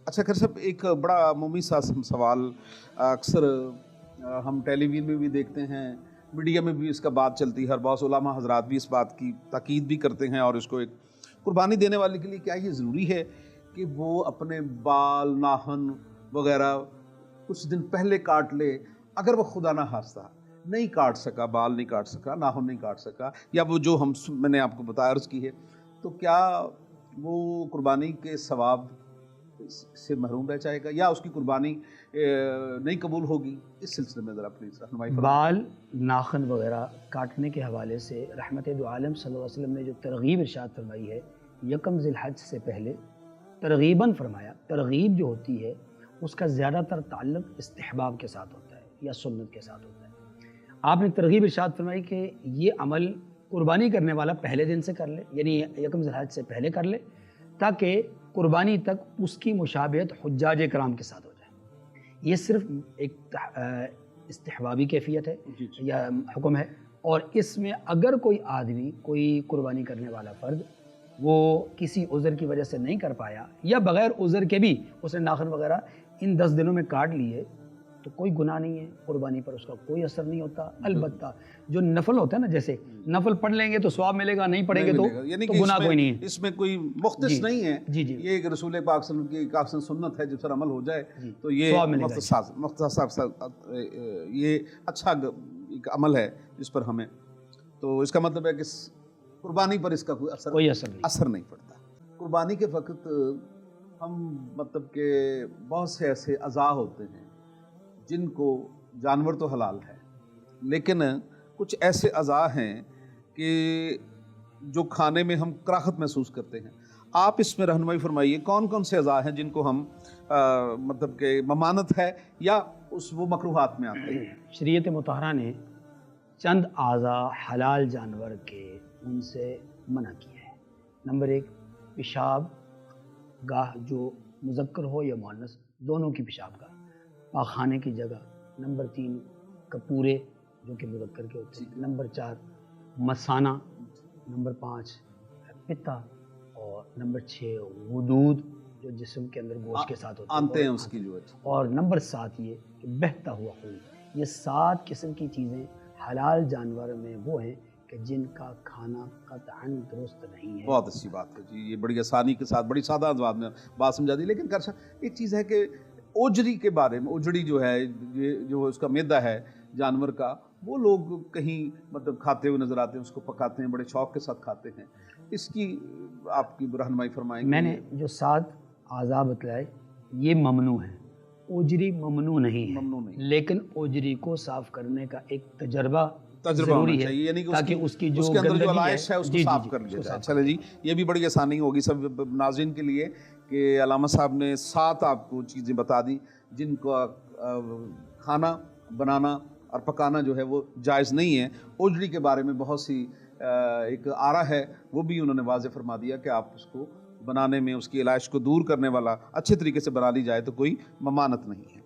اچھا خیر صاحب، ایک بڑا عمومی سا سوال اکثر ہم ٹیلی ویژن میں بھی دیکھتے ہیں، میڈیا میں بھی اس کا بات چلتی ہے، اور بہت علماء حضرات بھی اس بات کی تاکید بھی کرتے ہیں، اور اس کو ایک قربانی دینے والے کے لیے کیا یہ ضروری ہے کہ وہ اپنے بال ناخن وغیرہ کچھ دن پہلے کاٹ لے؟ اگر وہ خدا نہ خواستہ نہیں کاٹ سکا، بال نہیں کاٹ سکا، ناخن نہیں کاٹ سکا، یا وہ جو میں نے آپ کو بتایا عرض کی ہے، تو کیا وہ قربانی کے ثواب سے محروم رہ جائے گا، یا اس کی قربانی نہیں قبول ہوگی؟ اس سلسلے میں ذرا پلیز رہنمائی فرمائیں۔ بال ناخن وغیرہ کاٹنے کے حوالے سے رحمت دو عالم صلی اللہ علیہ وسلم نے جو ترغیب ارشاد فرمائی ہے، یکم ذی الحج سے پہلے ترغیباً فرمایا۔ ترغیب جو ہوتی ہے اس کا زیادہ تر تعلق استحباب کے ساتھ ہوتا ہے یا سنت کے ساتھ ہوتا ہے۔ آپ نے ترغیب ارشاد فرمائی کہ یہ عمل قربانی کرنے والا پہلے دن سے کر لے، یعنی یکم ذی الحج سے پہلے کر لے، تاکہ قربانی تک اس کی مشابہت حجاج کرام کے ساتھ ہو جائے۔ یہ صرف ایک استحبابی کیفیت ہے یا حکم ہے، اور اس میں اگر کوئی آدمی، کوئی قربانی کرنے والا فرد وہ کسی عذر کی وجہ سے نہیں کر پایا، یا بغیر عذر کے بھی اس نے ناخن وغیرہ ان 10 دنوں میں کاٹ لیے، تو کوئی گناہ نہیں ہے، قربانی پر اس کا کوئی اثر نہیں ہوتا۔ البتہ جو نفل ہوتا ہے نا، جیسے نفل پڑھ لیں گے تو ثواب ملے گا، نہیں پڑھیں گے تو گناہ کوئی نہیں ہے۔ اس میں کوئی مختص نہیں ہے، جی جی، یہ ایک رسول پاک صلی اللہ علیہ وسلم کی سنت ہے، جب سر عمل ہو جائے تو یہ مختصر یہ اچھا ایک عمل ہے جس پر ہمیں، تو اس کا مطلب ہے کہ قربانی پر اس کا کوئی اثر نہیں پڑتا۔ قربانی کے وقت ہم مطلب کہ بہت سے ایسے اعضاء ہوتے ہیں جن کو جانور تو حلال ہے، لیکن کچھ ایسے اعضاء ہیں کہ جو کھانے میں ہم کراہت محسوس کرتے ہیں۔ آپ اس میں رہنمائی فرمائیے، کون کون سے اعضاء ہیں جن کو ہم مطلب کہ ممانعت ہے یا وہ مکروہات میں آتے ہیں؟ شریعت مطہرہ نے چند اعضاء حلال جانور کے ان سے منع کیا ہے۔ نمبر 1، پیشاب گاہ جو مذکر ہو یا مؤنث، دونوں کی پیشاب گاہ، پاخانے کی جگہ۔ نمبر 3، کپورے جو کہ مذکر کے ہوتے ہیں۔ نمبر 4، مثانہ۔ نمبر 5، پتا۔ اور نمبر 6، غدود جو جسم کے اندر گوشت کے ساتھ ہوتے ہیں اس کی جو ہے۔ اور نمبر 7 یہ کہ بہتا ہوا خون۔ یہ 7 قسم کی چیزیں حلال جانور میں وہ ہیں کہ جن کا کھانا قطعاً درست نہیں ہے۔ بہت اچھی بات ہے جی، یہ بڑی آسانی کے ساتھ، بڑی سادہ انداز میں بات سمجھا دی۔ لیکن ایک چیز ہے کہ اوجری کے بارے میں، اوجڑی جو ہے، جو اس کا میدا ہے جانور کا، وہ لوگ کہیں مطلب کھاتے ہوئے نظر آتے ہیں، اس کو پکاتے ہیں، بڑے شوق کے ساتھ کھاتے ہیں۔ اس کی آپ کی رہنمائی فرمائیں۔ میں نے جو 7 اعضاء بتلائے یہ ممنوع ہیں، اوجری ممنوع نہیں ہے، لیکن اوجری کو صاف کرنے کا ایک تجربہ ضروری ہے، یعنی تاکہ اس کی اس کے اندر جو علائش ہے اس کو صاف کر لیا جائے۔ چلے جی، یہ بھی بڑی آسانی ہوگی سب ناظرین کے لیے کہ علامہ صاحب نے 7 آپ کو چیزیں بتا دی جن کو کھانا بنانا اور پکانا جو ہے وہ جائز نہیں ہے۔ اوجڑی کے بارے میں بہت سی ایک آرا ہے، وہ بھی انہوں نے واضح فرما دیا کہ آپ اس کو بنانے میں، اس کی علائش کو دور کرنے والا اچھے طریقے سے بنا لی جائے تو کوئی ممانعت نہیں ہے۔